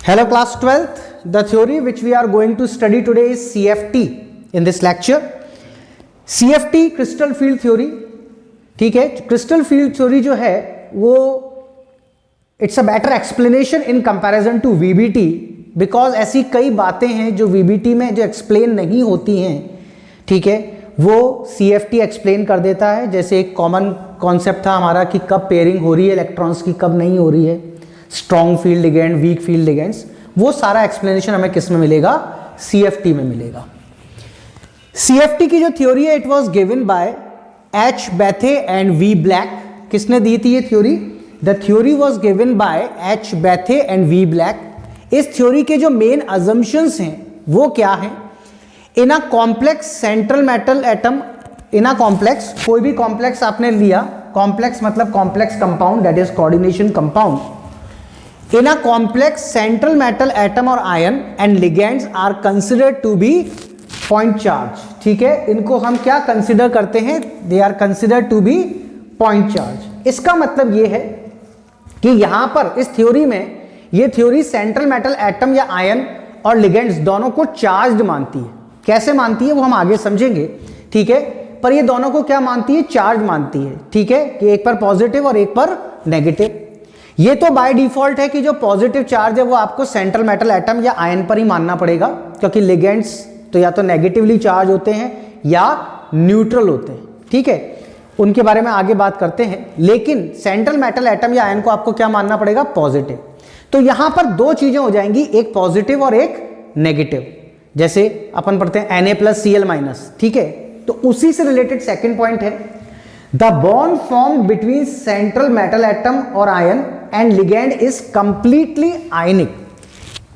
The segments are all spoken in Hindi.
Hello class 12th, the theory which we are going to study today is CFT in this lecture. CFT crystal field theory, ठीक है. crystal field theory जो है वो it's a better explanation in comparison to VBT because ऐसी कई बातें हैं जो VBT में जो explain नहीं होती हैं, ठीक है, वो CFT explain कर देता है. जैसे एक कॉमन कॉन्सेप्ट था हमारा कि कब पेयरिंग हो रही है इलेक्ट्रॉन्स की, कब नहीं हो रही है, strong field ligand, weak field ligands, वो सारा एक्सप्लेनेशन हमें किस में मिलेगा? CFT में मिलेगा. CFT की जो थ्योरी है it was given by H Bethe and V Black. किसने दी थी ये theory? The theory was given by H Bethe and V Black. इस थ्योरी के जो मेन अजम्पशंस हैं वो क्या हैं? In a complex central metal atom, in a complex, कोई भी कॉम्प्लेक्स आपने लिया, कॉम्प्लेक्स मतलब complex compound, that is coordination compound. In a complex central metal atom or ion and ligands are considered to be point charge. ठीक है, इनको हम क्या कंसिडर करते हैं? They are considered to be point charge. इसका मतलब ये है कि यहां पर इस थ्योरी में, ये थ्योरी सेंट्रल मेटल एटम या आयन और लिगेंड्स दोनों को चार्ज्ड मानती है. कैसे मानती है वो हम आगे समझेंगे, ठीक है, पर ये दोनों को क्या मानती है? चार्ज मानती है. ठीक है, कि एक पर पॉजिटिव और एक पर नेगेटिव. ये तो बाय डिफॉल्ट है कि जो पॉजिटिव चार्ज है वो आपको सेंट्रल मेटल एटम या आयन पर ही मानना पड़ेगा, क्योंकि लिगेंड्स तो या तो नेगेटिवली चार्ज होते हैं या न्यूट्रल होते हैं. ठीक है, उनके बारे में आगे बात करते हैं, लेकिन सेंट्रल मेटल एटम या आयन को आपको क्या मानना पड़ेगा? पॉजिटिव. तो यहां पर दो चीजें हो जाएंगी, एक पॉजिटिव और एक नेगेटिव. जैसे अपन पढ़ते हैं Na+Cl-. ठीक है, तो उसी से रिलेटेड सेकेंड पॉइंट है, the bond form between central metal atom और ion and ligand is completely ionic.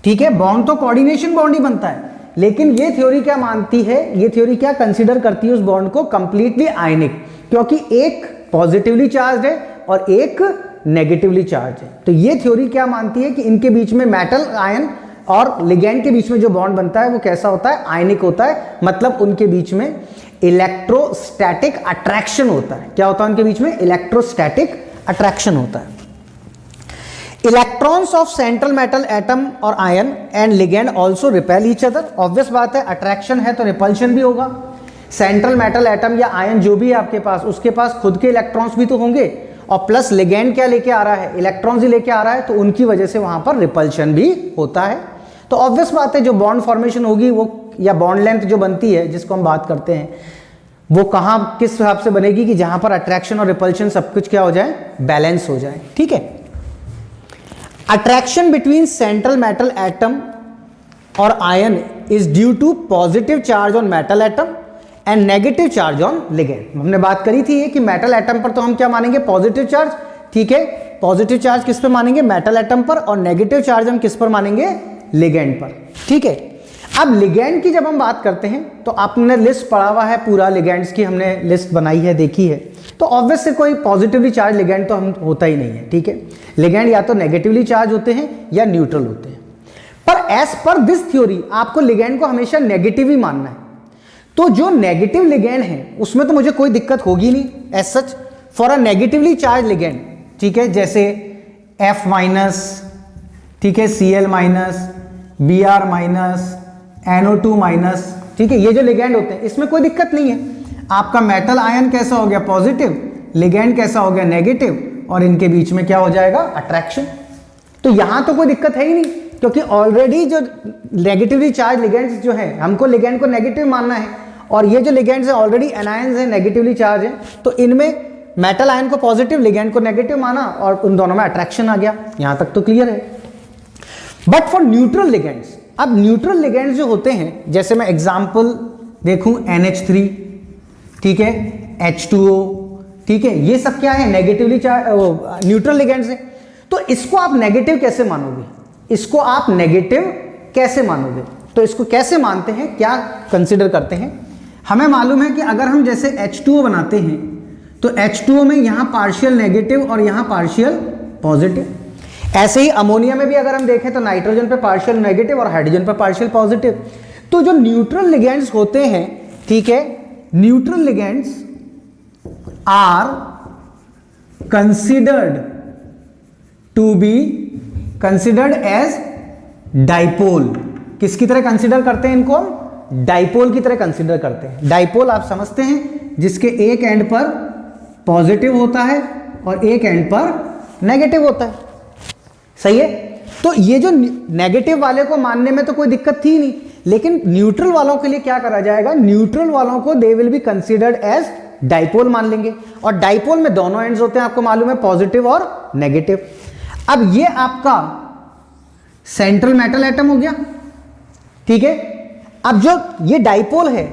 ठीक है, बॉन्ड तो कोऑर्डिनेशन बॉन्ड ही बनता है, लेकिन ये थ्योरी क्या मानती है, ये थ्योरी क्या कंसीडर करती है उस बॉन्ड को? कंप्लीटली आयनिक, क्योंकि एक पॉजिटिवली चार्ज है और एक नेगेटिवली चार्ज है. तो ये थ्योरी क्या मानती है कि इनके बीच में मेटल, आयन और लिगेंड के बीच में जो बॉन्ड बनता है वो कैसा होता है? आयनिक होता है. मतलब उनके बीच में इलेक्ट्रोस्टैटिक अट्रैक्शन होता है. क्या होता है उनके बीच में? इलेक्ट्रोस्टैटिक अट्रैक्शन होता है. Electrons of central metal atom और ion and ligand also repel each other. Obvious बात है, अट्रैक्शन है तो रिपल्शन भी होगा. सेंट्रल मेटल एटम या आयन जो भी है आपके पास, उसके पास खुद के इलेक्ट्रॉन्स भी तो होंगे, और प्लस लिगेंड क्या लेके आ रहा है? इलेक्ट्रॉन्स ही लेके आ रहा है, तो उनकी वजह से वहां पर रिपल्शन भी होता है. तो ऑब्वियस बात है, जो बॉन्ड फॉर्मेशन होगी वो, या बॉन्ड लेंथ जो बनती है जिसको हम बात करते हैं, वो कहां किस हिसाब से बनेगी कि जहां पर अट्रैक्शन और रिपल्शन सब कुछ क्या हो जाए? बैलेंस हो जाए. ठीक है, attraction between central metal atom और ion is due to positive charge on metal atom and negative charge on ligand. हमने बात करी थी कि मेटल एटम पर तो हम क्या मानेंगे? Positive charge. ठीक है, पॉजिटिव चार्ज किस पर मानेंगे? मेटल एटम पर. और नेगेटिव चार्ज हम किस पर मानेंगे? लिगेंड पर. ठीक है, अब लिगेंड की जब हम बात करते हैं तो आपने लिस्ट पढ़ा हुआ है पूरा, लिगेंड्स की हमने लिस्ट बनाई है, देखी है. तो ऑब्वियस से कोई पॉजिटिवली चार्ज लिगेंड तो हम होता ही नहीं है. ठीक है, लिगेंड या तो नेगेटिवली चार्ज होते हैं या न्यूट्रल होते हैं. पर एज पर दिस थ्योरी आपको लिगेंड को हमेशा नेगेटिव ही मानना है. तो जो नेगेटिव लिगेंड है उसमें तो मुझे कोई दिक्कत होगी नहीं as such for a negatively charged ligand. ठीक है, जैसे F-, ठीक है, Cl-, Br-, NO2-. ठीक है, ये जो लिगेंड होते हैं इसमें कोई दिक्कत नहीं है. आपका मेटल आयन कैसा हो गया? पॉजिटिव. लिगेंड कैसा हो गया? नेगेटिव. और इनके बीच में क्या हो जाएगा? अट्रैक्शन. तो यहां तो कोई दिक्कत है ही नहीं, क्योंकि ऑलरेडी जो नेगेटिवली चार्ज लिगेंड्स जो है, हमको लिगेंड को नेगेटिव मानना है, और ये जो लिगेंड्स है ऑलरेडी एनायंस है, नेगेटिवली चार्ज है, तो इनमें मेटल आयन को पॉजिटिव, लिगेंड को नेगेटिव माना और उन दोनों में अट्रैक्शन आ गया. यहां तक तो क्लियर है. बट फॉर न्यूट्रल लिगेंड्स, अब न्यूट्रल लिगेंड्स जो होते हैं, जैसे मैं एग्जांपल देखूं NH3, ठीक है, H2O, ठीक है, ये सब क्या है? नेगेटिवली न्यूट्रल लिगेंड्स है. तो इसको आप नेगेटिव कैसे मानोगे? इसको आप नेगेटिव कैसे मानोगे? तो इसको कैसे मानते हैं, क्या कंसीडर करते हैं? हमें मालूम है कि अगर हम जैसे H2O बनाते हैं तो H2O में यहां पार्शियल नेगेटिव और यहां पार्शियल पॉजिटिव. ऐसे ही अमोनिया में भी अगर हम देखें तो नाइट्रोजन पे पार्शियल नेगेटिव और हाइड्रोजन पे पार्शियल पॉजिटिव. तो जो न्यूट्रल लिगेंड्स होते हैं, ठीक है, neutral ligands are considered to be considered as dipole. किसकी तरह कंसीडर करते हैं इनको हम? डाइपोल की तरह कंसीडर करते हैं। डाइपोल आप समझते हैं जिसके एक एंड पर पॉजिटिव होता है और एक एंड पर नेगेटिव होता है, सही है। तो ये जो नेगेटिव वाले को मानने में तो कोई दिक्कत थी नहीं, लेकिन न्यूट्रल वालों के लिए क्या करा जाएगा? न्यूट्रल वालों को they will be considered as dipole मान लेंगे, और डाइपोल में दोनों एंड्स होते हैं, आपको मालूम है, पॉजिटिव और नेगेटिव। अब ये आपका सेंट्रल मेटल एटम हो गया, ठीक है। अब जो ये डाइपोल है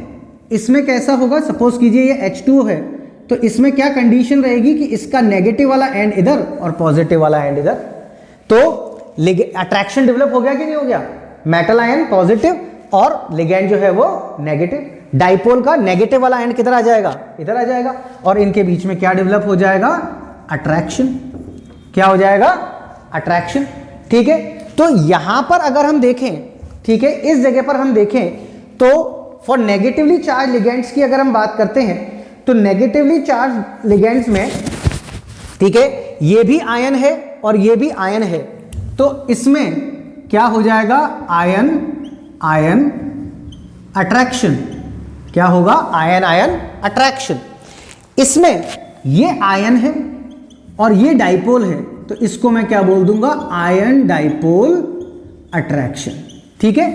इसमें कैसा होगा? सपोज कीजिए ये H2 है, तो इसमें क्या कंडीशन रहेगी कि इसका नेगेटिव वाला एंड इधर और पॉजिटिव वाला एंड इधर, तो अट्रैक्शन डेवलप हो गया कि नहीं हो गया? मेटल आयन पॉजिटिव और लिगैंड जो है वो नेगेटिव। डाइपोल का नेगेटिव वाला एंड किधर आ जाएगा? इधर आ जाएगा, और इनके बीच में क्या डेवलप हो जाएगा? अट्रैक्शन। क्या हो जाएगा? अट्रैक्शन, ठीक है। तो यहां पर अगर हम देखें, ठीक है, इस जगह पर हम देखें तो फॉर नेगेटिवली चार्ज लिगेंड्स की अगर हम बात करते हैं तो नेगेटिवली चार्ज लिगेंड्स में, ठीक है, ये भी आयन है और ये भी आयन है, तो इसमें क्या हो जाएगा? Ion ion attraction. क्या होगा? Ion ion attraction. इसमें ये आयन है और ये डाइपोल है, तो इसको मैं क्या बोल दूंगा? आयन डाइपोल अट्रैक्शन, ठीक है,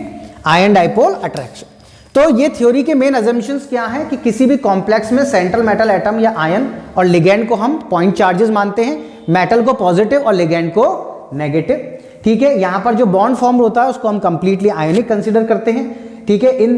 आयन डाइपोल अट्रैक्शन। तो ये थ्योरी के मेन अजम्पशंस क्या है कि किसी भी कॉम्प्लेक्स में सेंट्रल मेटल एटम या आयन और लिगेंड को हम पॉइंट चार्जेस मानते हैं, मेटल को पॉजिटिव और लिगेंड को नेगेटिव, ठीक है। यहां पर जो बॉन्ड फॉर्म होता है उसको हम कंप्लीटली आयनिक कंसीडर करते हैं, ठीक है। इन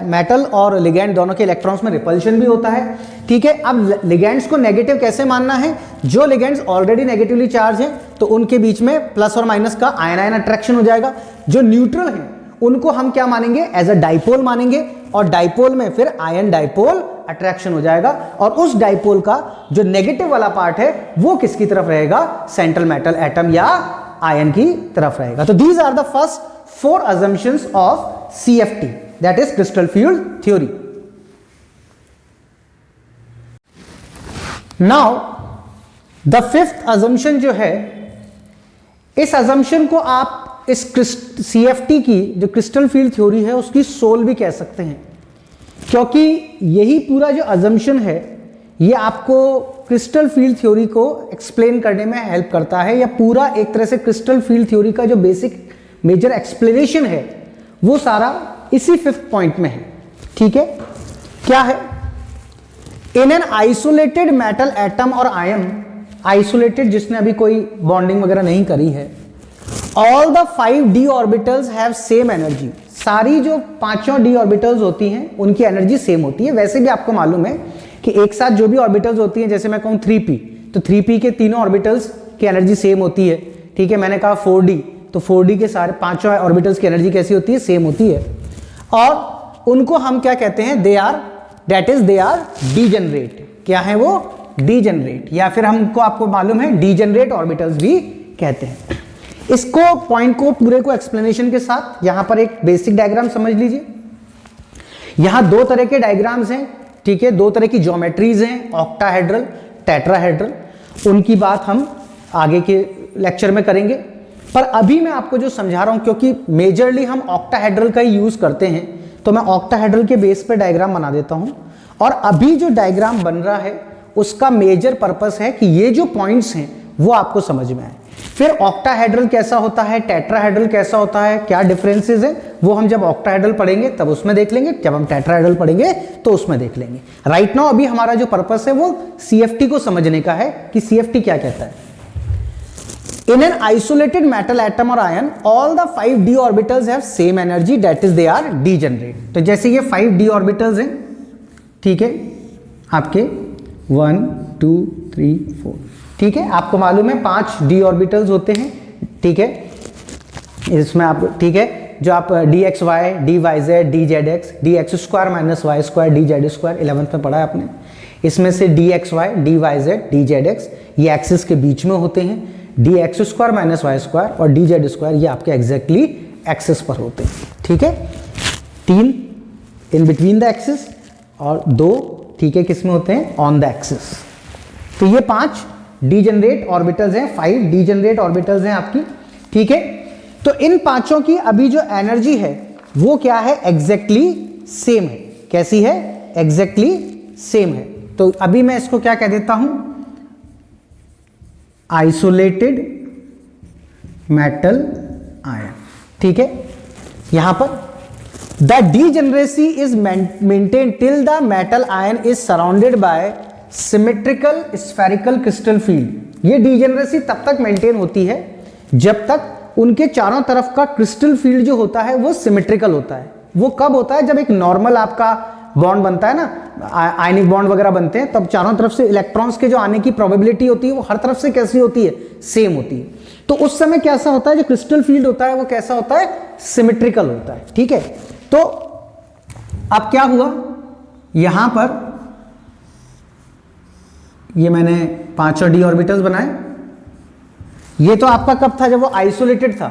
मेटल और लिगेंड दोनों के इलेक्ट्रॉन्स में रिपल्शन भी होता है, ठीक है। अब लिगेंड्स को नेगेटिव कैसे मानना है? जो लिगेंड्स ऑलरेडी नेगेटिवली चार्ज हैं तो उनके बीच में प्लस और माइनस का आयन आयन अट्रैक्शन हो जाएगा। जो न्यूट्रल हैं उनको हम क्या मानेंगे? एज अ डाइपोल मानेंगे, और डाइपोल में फिर आयन डाइपोल अट्रैक्शन हो जाएगा, और उस डाइपोल का जो नेगेटिव वाला पार्ट है वो किसकी तरफ रहेगा? सेंट्रल मेटल एटम या आयन की तरफ रहेगा। तो these are the first 4 assumptions of CFT, that is crystal field theory. Now the fifth assumption जो है, इस assumption को आप इस CFT की जो क्रिस्टल फील्ड थ्योरी है उसकी सोल भी कह सकते हैं, क्योंकि यही पूरा जो assumption है ये आपको क्रिस्टल फील्ड थ्योरी को एक्सप्लेन करने में हेल्प करता है, या पूरा एक तरह से क्रिस्टल फील्ड थ्योरी का जो बेसिक मेजर एक्सप्लेनेशन है वो सारा इसी 5th पॉइंट में है, ठीक है। क्या है? In an isolated metal atom और आयन, आइसोलेटेड जिसने अभी कोई बॉन्डिंग वगैरह नहीं करी है, all the 5 d orbitals have same energy. सारी जो 5 d ऑर्बिटल्स होती हैं उनकी एनर्जी सेम होती है। वैसे भी आपको मालूम है कि एक साथ जो भी ऑर्बिटल्स होती हैं, जैसे मैं कहूं 3p, तो 3p के तीनों ऑर्बिटल्स की एनर्जी सेम होती है, ठीक है। मैंने कहा 4d, तो 4d के सारे 5 ऑर्बिटल्स की एनर्जी कैसी होती है? सेम होती है। और उनको हम क्या कहते हैं? They are degenerate. क्या है वो? डीजेनरेट, या फिर हमको आपको मालूम है डीजेनरेट ऑर्बिटल्स भी कहते हैं। इसको पॉइंट को पूरे को एक्सप्लेनेशन के साथ यहां पर एक बेसिक डायग्राम समझ लीजिए। यहां 2 तरह के डायग्राम्स हैं, ठीक है, 2 तरह की ज्योमेट्रीज हैं, ऑक्टाहेड्रल, टेट्राहेड्रल। उनकी बात हम आगे के लेक्चर में करेंगे, पर अभी मैं आपको जो समझा रहा हूं, क्योंकि मेजरली हम ऑक्टाहेड्रल का ही यूज करते हैं, तो मैं ऑक्टाहेड्रल के बेस पे डायग्राम बना देता हूं। और अभी जो डायग्राम बन रहा है उसका मेजर पर्पस है कि ये जो पॉइंट्स हैं वो आपको समझ में आए। फिर ऑक्टाहेड्रल कैसा होता है, टेट्राहेड्रल कैसा होता है, क्या डिफरेंसेस है, वो हम जब ऑक्टाहेड्रल पढ़ेंगे तब उसमें देख लेंगे, जब हम टेट्राहेड्रल पढ़ेंगे तो उसमें देख लेंगे। राइट नाउ अभी हमारा जो पर्पस है वो CFT को समझने का है कि CFT क्या कहता है। In an isolated metal atom or ion, all the 5 d orbitals have same energy, that is they are degenerate. तो जैसे ये 5 d orbitals हैं, ठीक है, आपके 1 2 3 4, ठीक है, आपको मालूम है 5 d orbitals होते हैं, ठीक है। इसमें आप, ठीक है, जो आप dxy, dyz, dzx, dx square minus Y square, dz square 11th में पढ़ा है आपने। इसमें से dxy, dyz, dzdx ये एक्सिस के बीच में होते हैं, dx square minus Y square और dz स्क्वायर ये आपके एग्जैक्टली एक्सिस पर होते हैं, ठीक है। 3 इन बिटवीन द एक्सिस और 2, ठीक है, किस में होते हैं? On the axis. तो ये 5 डीजेनरेट ऑर्बिटल्स हैं, 5 डीजेनरेट ऑर्बिटल्स हैं आपकी, ठीक है। तो इन पांचों की अभी जो एनर्जी है वो क्या है, एग्जैक्टली सेम है। कैसी है, एग्जैक्टली सेम है। तो अभी मैं इसको क्या कह देता हूं, आइसोलेटेड मेटल आयन। ठीक है, यहां पर the degeneracy is maintain till the metal ion is surrounded by symmetrical spherical crystal field. ये डीजेनरेसी तब तक मेंटेन होती है जब तक उनके चारों तरफ का क्रिस्टल फील्ड जो होता है वो सिमेट्रिकल होता है। वो कब होता है, जब एक नॉर्मल आपका बॉन्ड बनता है ना, आयनिक बॉन्ड वगैरह बनते हैं, तब चारों तरफ से इलेक्ट्रॉन्स के जो आने की प्रोबेबिलिटी होती है वो हर तरफ से कैसी होती है, सेम होती है। तो उस समय कैसा होता है, जो क्रिस्टल फील्ड होता है वो कैसा होता है, सिमेट्रिकल होता है। ठीक है, तो अब क्या हुआ, यहां पर ये मैंने 5 डी ऑर्बिटल्स बनाए। ये तो आपका कब था, जब वो आइसोलेटेड था।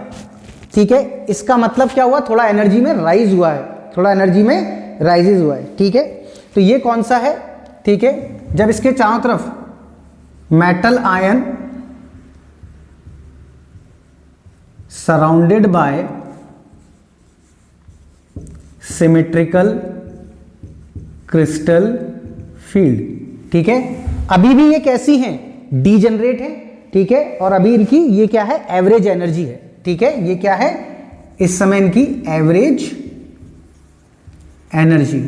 ठीक है, इसका मतलब क्या हुआ, थोड़ा एनर्जी में राइज हुआ है, थोड़ा एनर्जी में राइजेज हुआ है। ठीक है, तो ये कौन सा है, ठीक है, जब इसके चारों तरफ metal ion surrounded by symmetrical crystal field. ठीक है, अभी भी ये कैसी हैं, डीजेनरेट है। ठीक है, और अभी इनकी ये क्या है, एवरेज एनर्जी है। ठीक है, ये क्या है, इस समय इनकी एवरेज एनर्जी।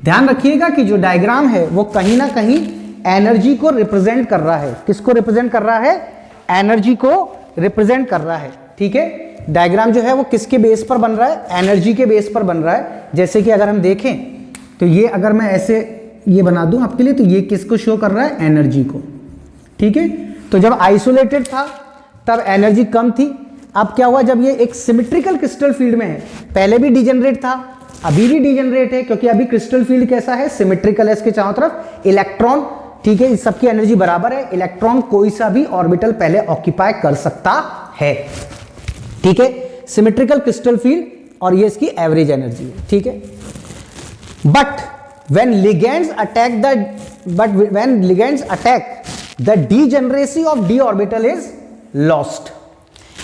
ध्यान रखिएगा कि जो डायग्राम है वो कहीं ना कहीं एनर्जी को रिप्रेजेंट कर रहा है। किसको रिप्रेजेंट कर रहा है, एनर्जी को रिप्रेजेंट कर रहा है। ठीक है, डायग्राम जो है वो किसके बेस पर बन रहा है, एनर्जी के बेस पर बन रहा है। जैसे कि अगर हम देखें तो ये अगर मैं ऐसे ये बना दूं आपके लिए, तो ये किसको शो कर रहा है, एनर्जी को। ठीक है, तो जब आइसोलेटेड था तब एनर्जी कम थी। अब क्या हुआ, जब ये एक सिमेट्रिकल क्रिस्टल फील्ड में है, पहले भी डीजेनरेट था, अभी भी डीजेनरेट है, क्योंकि अभी क्रिस्टल फील्ड कैसा है, सिमेट्रिकल है। इसके चारों तरफ इलेक्ट्रॉन, ठीक है, सबकी एनर्जी बराबर है। इलेक्ट्रॉन कोई सा भी ऑर्बिटल पहले ऑक्यूपाई कर सकता है। ठीक है, सिमेट्रिकल क्रिस्टल फील्ड, और ये इसकी एवरेज एनर्जी है। ठीक है, but when ligands attack the degeneracy of d orbital is lost।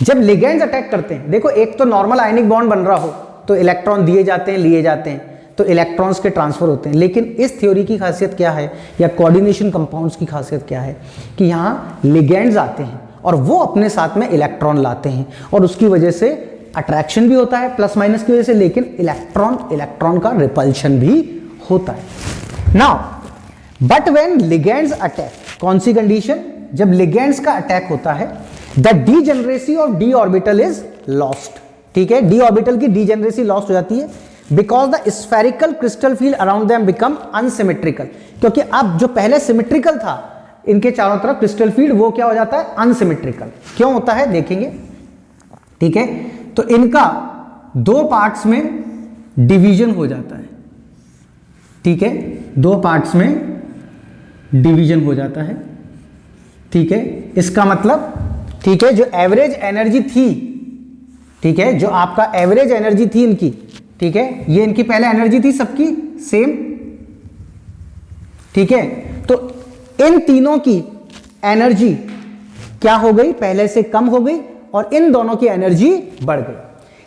जब ligands अटैक करते हैं, देखो एक तो नॉर्मल आयनिक बॉन्ड बन रहा हो तो इलेक्ट्रॉन दिए जाते हैं, लिए जाते हैं, तो इलेक्ट्रॉन्स के ट्रांसफर होते हैं। लेकिन इस थ्योरी की खासियत क्या है, या कोऑर्डिनेशन कंपाउंड्स की खासियत क्या है, कि यहाँ लिगेंड्स आते हैं और वो अपने साथ में इलेक्ट्रॉन लाते हैं, और उसकी वजह से अट्रैक्शन भी होता है प्लस माइनस की वजह से, लेकिन इलेक्ट्रॉन का रिपल्शन भी होता है। Now but when ligands attack, कौन सी कंडीशन, जब लिगेंड्स का अटैक होता है, the degeneracy of D orbital is lost. ठीक है, डी ऑर्बिटल की डीजेनरेसी लॉस्ट हो जाती है, because the spherical crystal field around them become unsymmetrical. क्योंकि अब जो पहले सिमेट्रिकल था इनके चारों तरफ क्रिस्टल फील्ड, वो क्या हो जाता है, अनसिमेट्रिकल। क्यों होता है देखेंगे। ठीक है, तो इनका 2 पार्ट्स में डिवीजन हो जाता है। ठीक है, 2 पार्ट्स में डिवीजन हो जाता है। ठीक है, इसका मतलब, ठीक है, जो एवरेज एनर्जी थी, ठीक है, जो आपका एवरेज एनर्जी थी इनकी, ठीक है, ये इनकी पहले एनर्जी थी सबकी सेम। ठीक है, तो इन तीनों की एनर्जी क्या हो गई, पहले से कम हो गई, और इन दोनों की एनर्जी बढ़ गई।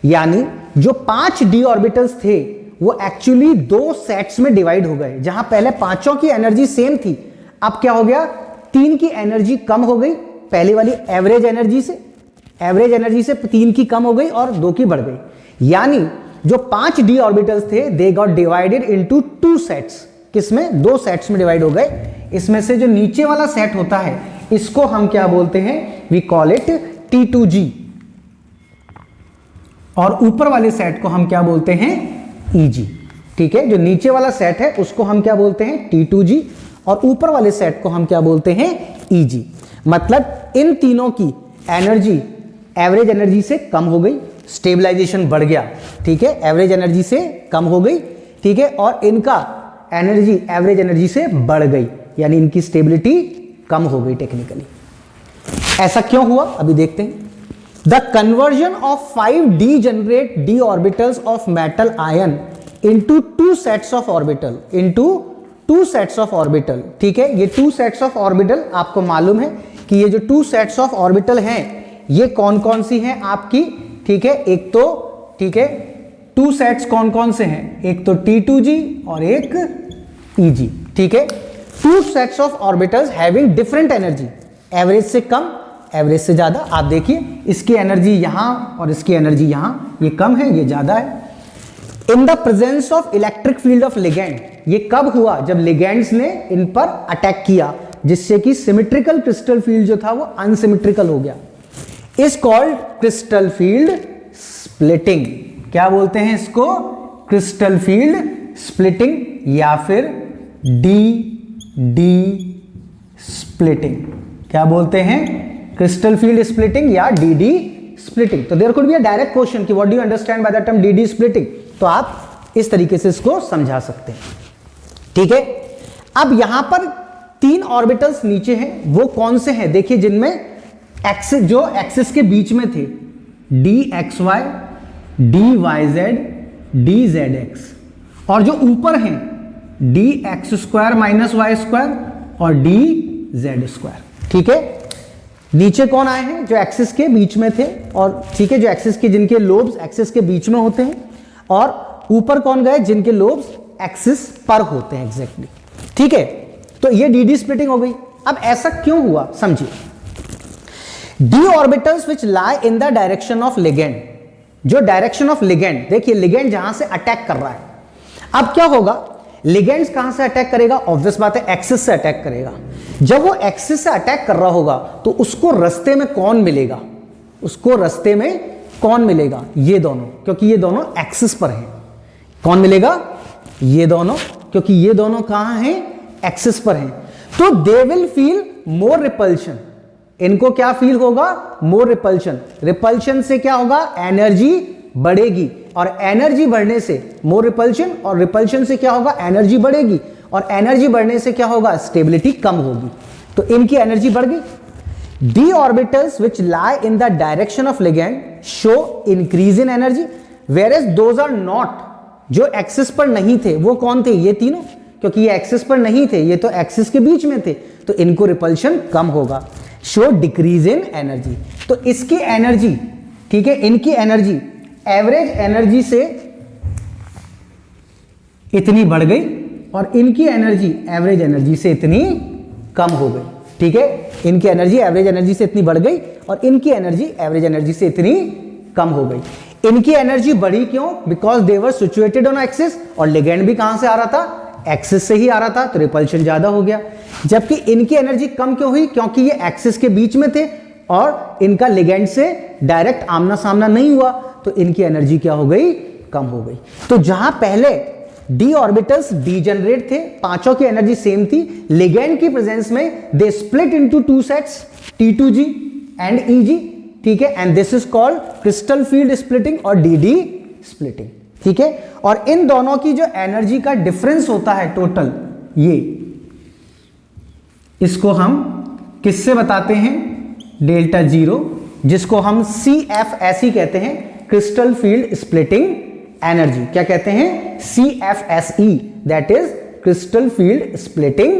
यानी जो 5 डी ऑर्बिटल्स थे वो एक्चुअली 2 सेट्स में डिवाइड हो गए। जहां पहले पांचों की एनर्जी सेम थी, अब क्या हो गया, 3 की एनर्जी कम हो गई, पहली वाली एवरेज एनर्जी से 3 की कम हो गई और 2 की बढ़ गई। यानी जो 5 डी ऑर्बिटल्स थे they got divided into 2 sets. किसमें, 2 सेट्स में डिवाइड हो गए। इसमें से जो नीचे वाला सेट होता है इसको हम क्या बोलते हैं, वी कॉल इट T2G, और ऊपर वाले सेट को हम क्या बोलते हैं, EG। ठीक है, जो नीचे वाला सेट है उसको हम क्या बोलते हैं, T2G, और ऊपर वाले सेट को हम क्या बोलते हैं, EG। मतलब इन तीनों की एनर्जी एवरेज एनर्जी से कम हो गई, स्टेबलाइजेशन बढ़ गया। ठीक है, एवरेज एनर्जी से कम हो गई। ठीक है, और इनका एनर्जी एवरेज एनर्जी से बढ़ गई, यानी इनकी स्टेबिलिटी कम हो गई टेक्निकली। ऐसा क्यों हुआ, अभी देखते हैं। The conversion of 5 degenerate D orbitals of metal ion into 2 sets of orbital, ठीक है, ये 2 सेट्स ऑफ ऑर्बिटल आपको मालूम है कि ये जो 2 सेट्स ऑफ ऑर्बिटल हैं ये कौन कौन सी हैं आपकी, ठीक है, एक तो ठीक है 2 सेट्स कौन कौन से हैं, एक तो T2g और एक Eg, ठीक है। 2 sets of orbitals having different energy, average से कम एवरेज से ज्यादा। आप देखिए इसकी एनर्जी यहां और इसकी एनर्जी यहां, ये कम है ये ज्यादा है। In the presence of electric field of ligand, ये कब हुआ, जब लिगेंड्स ने इन पर अटैक किया, जिससे कि सिमेट्रिकल क्रिस्टल फील्ड जो था वो अनसिमेट्रिकल हो गया। Is called crystal field splitting. क्या बोलते हैं इसको, क्रिस्टल फील्ड स्प्लिटिंग या फिर डी स्प्लिटिंग। क्या बोलते हैं, क्रिस्टल फील्ड स्प्लिटिंग या डी स्प्लिटिंग। तो there could be a direct question कि what do you understand by the term D splitting, तो आप इस तरीके से इसको समझा सकते हैं, ठीक है। अब यहां पर 3 ऑर्बिटल्स नीचे हैं, वो कौन से हैं, देखिए जिनमें एक्सिस, जो एक्सिस के बीच में थे, dxy, dyz, dzx, और जो ऊपर हैं dx² माइनस y² और dz², ठीक है। नीचे कौन आए हैं, जो एक्सिस के बीच में थे, और ठीक है जो एक्सिस के, जिनके लोब्स एक्सिस के बीच में होते हैं, और ऊपर कौन गए, जिनके लोब्स एक्सिस पर होते हैं एग्जैक्टली, ठीक है। तो ये डी स्प्लिटिंग हो गई। अब ऐसा क्यों हुआ समझिए, D orbitals which lie in the direction of ligand, जो डायरेक्शन ऑफ लिगेंड, देखिए लिगेंड जहां से अटैक कर रहा है, अब क्या होगा, लिगेंड्स कहां से अटैक करेगा, ऑब्वियस बात है एक्सिस से अटैक करेगा। जब वो एक्सिस से अटैक कर रहा होगा तो उसको रास्ते में कौन मिलेगा, उसको रास्ते में कौन मिलेगा, ये दोनों, क्योंकि ये दोनों एक्सिस पर हैं। कौन मिलेगा, ये दोनों, क्योंकि ये दोनों कहां हैं, एक्सिस पर हैं। तो they will feel more repulsion, इनको क्या फील होगा, मोर रिपल्शन। रिपल्शन से क्या होगा, एनर्जी बढ़ेगी, और एनर्जी बढ़ने से मोर रिपल्शन, और रिपल्शन से क्या होगा, एनर्जी बढ़ेगी, और एनर्जी बढ़ने से क्या होगा, स्टेबिलिटी कम होगी। तो इनकी एनर्जी बढ़ गई। D orbitals which lie in the direction of ligand show increase in energy, whereas those are not, जो एक्सिस पर नहीं थे, वो कौन थे, ये तीनों, क्योंकि ये एक्सिस पर नहीं थे, ये तो एक्सिस के बीच में थे, तो इनको रिपल्शन कम होगा। शो डिक्रीज इन एनर्जी, तो इसकी एनर्जी, ठीक है, इनकी एनर्जी एवरेज एनर्जी से इतनी बढ़ गई, और इनकी एनर्जी एवरेज एनर्जी से इतनी कम हो गई, ठीक है। इनकी एनर्जी एवरेज एनर्जी से इतनी बढ़ गई, और इनकी एनर्जी एवरेज एनर्जी से इतनी कम हो गई। इनकी एनर्जी बढ़ी क्यों, because they were situated on axis, और लिगेंड भी कहां से आ रहा था, एक्सिस से ही आ रहा था, तो रिपल्शन ज्यादा हो गया। जबकि इनकी एनर्जी कम क्यों हुई, क्योंकि ये एक्सिस के बीच में थे, और इनका लिगेंड से डायरेक्ट आमना सामना नहीं हुआ, तो इनकी एनर्जी क्या हो गई, कम हो गई। तो जहां पहले डी ऑर्बिटल्स डीजेनरेट थे, पांचों की एनर्जी सेम थी, लिगेंड की प्रेजेंस में they split into 2 sets, T2g and Eg, ठीक है, and this is called crystal field splitting और डी स्प्लिटिंग, ठीक है। और इन दोनों की जो एनर्जी का डिफरेंस होता है टोटल, ये इसको हम किससे बताते हैं, डेल्टा जीरो, जिसको हम CFSE कहते हैं, क्रिस्टल फील्ड स्प्लिटिंग एनर्जी। क्या कहते हैं, CFSE, that is crystal field splitting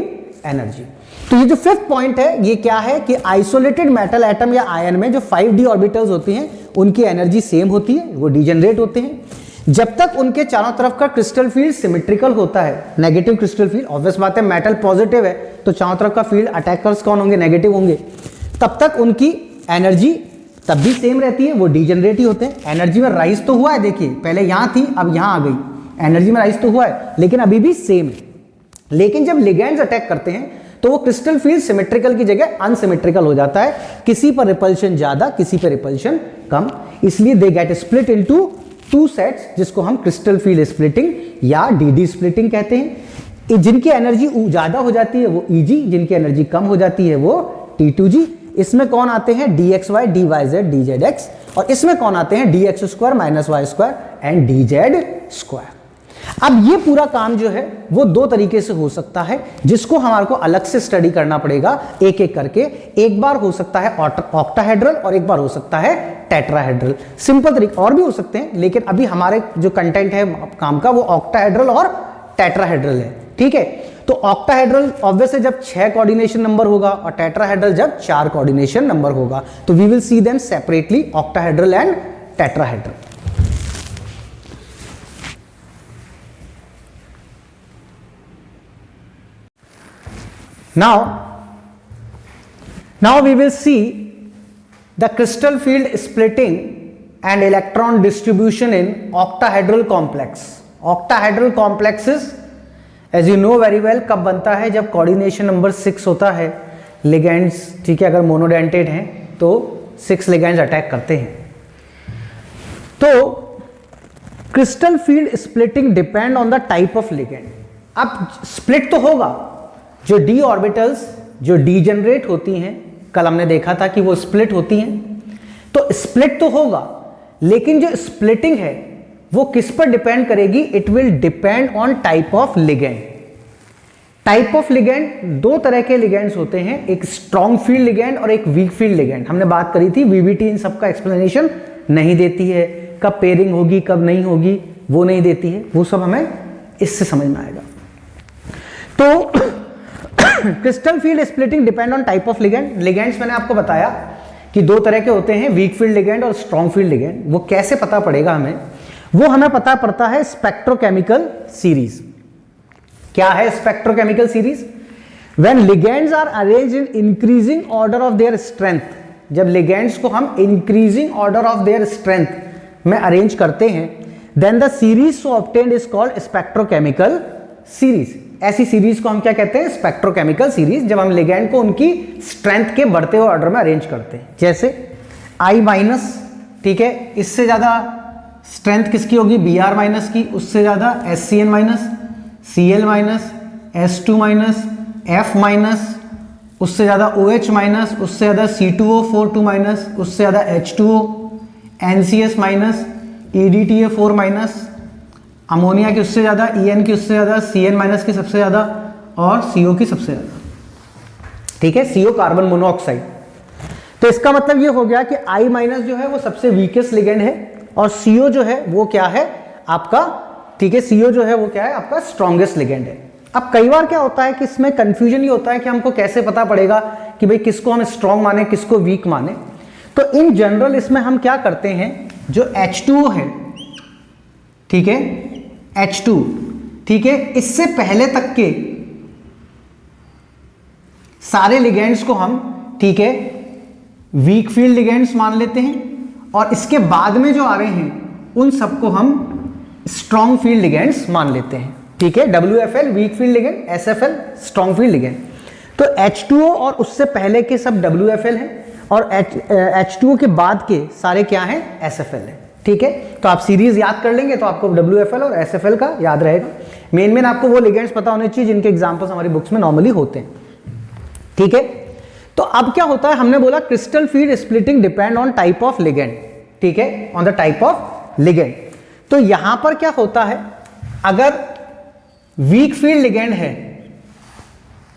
energy. तो ये जो 5th पॉइंट है, ये क्या है कि आइसोलेटेड मेटल एटम या आयन में जो 5d ऑर्बिटल्स होती हैं, उनकी एनर्जी सेम होती है, वो डीजेनरेट होते हैं जब तक उनके चारों तरफ का क्रिस्टल फील्ड सिमेट्रिकल होता है। नेगेटिव क्रिस्टल फील्ड, ऑब्वियस बात है मेटल पॉजिटिव है, तो चारों तरफ का फील्ड अटैकर्स कौन होंगे, नेगेटिव होंगे, तब तक उनकी एनर्जी तब भी सेम रहती है, वो डीजेनरेट ही होते हैं। एनर्जी में राइज तो हुआ है, देखिए पहले यहां थी अब यहां आ गई, एनर्जी में राइज तो हुआ है, लेकिन अभी भी सेम है। लेकिन जब लिगेंड्स अटैक करते हैं तो वो क्रिस्टल फील्ड सिमेट्रिकल की जगह अनसिमेट्रिकल हो जाता है, किसी पर रिपल्शन ज्यादा, किसी पर रिपल्शन कम, इसलिए they get split into 2 sets, जिसको हम क्रिस्टल फील्ड स्प्लिटिंग या डी स्प्लिटिंग कहते हैं। जिनकी एनर्जी ज्यादा हो जाती है वो Eg, जिनकी एनर्जी कम हो जाती है वो T2g। इसमें कौन आते हैं, dxy, dyz, dzx, और इसमें कौन आते हैं, dx² minus y² and dz²। अब ये पूरा काम जो है वो 2 तरीके से हो सकता है, जिसको हमारे को अलग से स्टडी करना पड़ेगा एक एक करके। एक बार हो सकता है ऑक्टाहेड्रल और एक बार हो सकता है टेट्राहेड्रल। सिंपल तरीके और भी हो सकते हैं, लेकिन अभी हमारे जो कंटेंट है काम का वो ऑक्टाहेड्रल और टेट्राहेड्रल है, ठीक है। तो ऑक्टाहेड्रल ऑब्वियसली जब 6 कोऑर्डिनेशन नंबर होगा और टेट्राहेड्रल जब 4 कोऑर्डिनेशन नंबर होगा, तो we will see them separately, octahedral and tetrahedral. Now we will see the crystal field splitting and electron distribution in octahedral complex. Octahedral complexes as you know very well कब बनता है, जब coordination नंबर 6 होता है, ligands, ठीक है, अगर मोनोडेंटेड हैं तो 6 ligands अटैक करते हैं। तो crystal field splitting depend on the type of ligand. अब स्प्लिट तो होगा, जो डी ऑर्बिटल्स जो डीजेनरेट होती हैं, कल हमने देखा था कि वो स्प्लिट होती हैं, तो स्प्लिट तो होगा, लेकिन जो स्प्लिटिंग है वो किस पर डिपेंड करेगी? It will depend on type of ligand. Type of ligand, दो तरह के लिगेंड्स होते हैं, एक स्ट्रॉन्ग फील्ड लिगेंड और एक वीक फील्ड लिगेंड। हमने बात करी थी, वीवीटी इन सबका एक्सप्लेनेशन नहीं देती है, कब पेयरिंग होगी कब नहीं होगी वो नहीं देती है, वो सब हमें इससे समझ में आएगा। तो crystal field splitting depend on type of ligand. Ligands मैंने आपको बताया कि दो तरह के होते हैं, वीक फील्ड लिगेंड और स्ट्रॉन्ग फील्ड लिगेंड। वो कैसे पता पड़ेगा हमें? वो हमें पता पड़ता है स्पेक्ट्रोकेमिकल सीरीज। क्या है spectrochemical series? When ligands are arranged in increasing order of their strength, जब लिगेंड्स को हम increasing order of their strength में अरेंज करते हैं, then the series so obtained is called spectrochemical series. ऐसी सीरीज को हम क्या कहते हैं? स्पेक्ट्रोकेमिकल सीरीज, जब हम लिगेंड को उनकी स्ट्रेंथ के बढ़ते हुए ऑर्डर में अरेंज करते हैं। जैसे I माइनस, ठीक है, इससे ज्यादा स्ट्रेंथ किसकी होगी? Br माइनस की, उससे ज्यादा SCN minus, Cl minus, S2 minus, F minus, उससे ज्यादा OH माइनस, उससे ज्यादा C2O42 माइनस, उससे ज्यादा H2O, NCS minus, EDTA4 minus, ammonia की उससे ज्यादा, EN की उससे ज्यादा, CN माइनस की सबसे ज्यादा और CO की सबसे ज्यादा, ठीक है, CO कार्बन मोनोऑक्साइड। तो इसका मतलब ये हो गया कि I माइनस जो है वो सबसे वीकेस्ट लिगेंड है और CO जो है वो क्या है आपका, ठीक है, CO जो है वो क्या है आपका स्ट्रॉन्गेस्ट लिगेंड है। अब कई बार क्या होता है कि इसमें कंफ्यूजन ये होता है कि हमको कैसे पता पड़ेगा कि भाई किसको हम स्ट्रॉन्ग माने किसको वीक माने। तो इन जनरल इसमें हम क्या करते हैं, जो H2O है, ठीक है, H2, ठीक है, इससे पहले तक के सारे लिगेंड्स को हम, ठीक है, वीक फील्ड लिगेंड्स मान लेते हैं और इसके बाद में जो आ रहे हैं उन सबको हम स्ट्रॉन्ग फील्ड लिगेंड्स मान लेते हैं, ठीक है। WFL week field ligand, SFL strong field ligand. तो H2O और उससे पहले के सब WFL हैं और H2O के बाद के सारे क्या हैं? SFL है, ठीक है। तो आप सीरीज याद कर लेंगे तो आपको WFL और SFL का याद रहेगा। मेन आपको वो लिगेंड्स पता होने चाहिए जिनके एग्जांपल्स हमारी बुक्स में नॉर्मली होते हैं, ठीक है। तो अब क्या होता है, हमने बोला crystal field splitting depend on type of ligand, ठीक है, on the type of ligand. तो यहां पर क्या होता है, अगर वीक फील्ड लिगेंड है,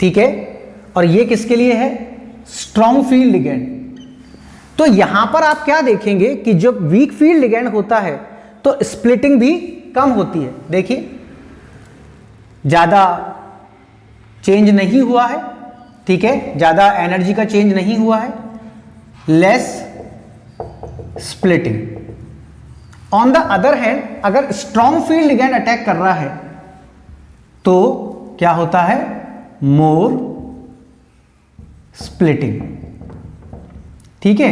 ठीक है, और ये किसके लिए है? Strong field ligand. तो यहां पर आप क्या देखेंगे कि जब वीक फील्ड लिगेंड होता है तो स्प्लिटिंग भी कम होती है। देखिए ज्यादा चेंज नहीं हुआ है, ठीक है, ज्यादा एनर्जी का चेंज नहीं हुआ है, less splitting. On the other hand अगर स्ट्रॉन्ग फील्ड लिगेंड अटैक कर रहा है तो क्या होता है? मोर स्प्लिटिंग, ठीक है।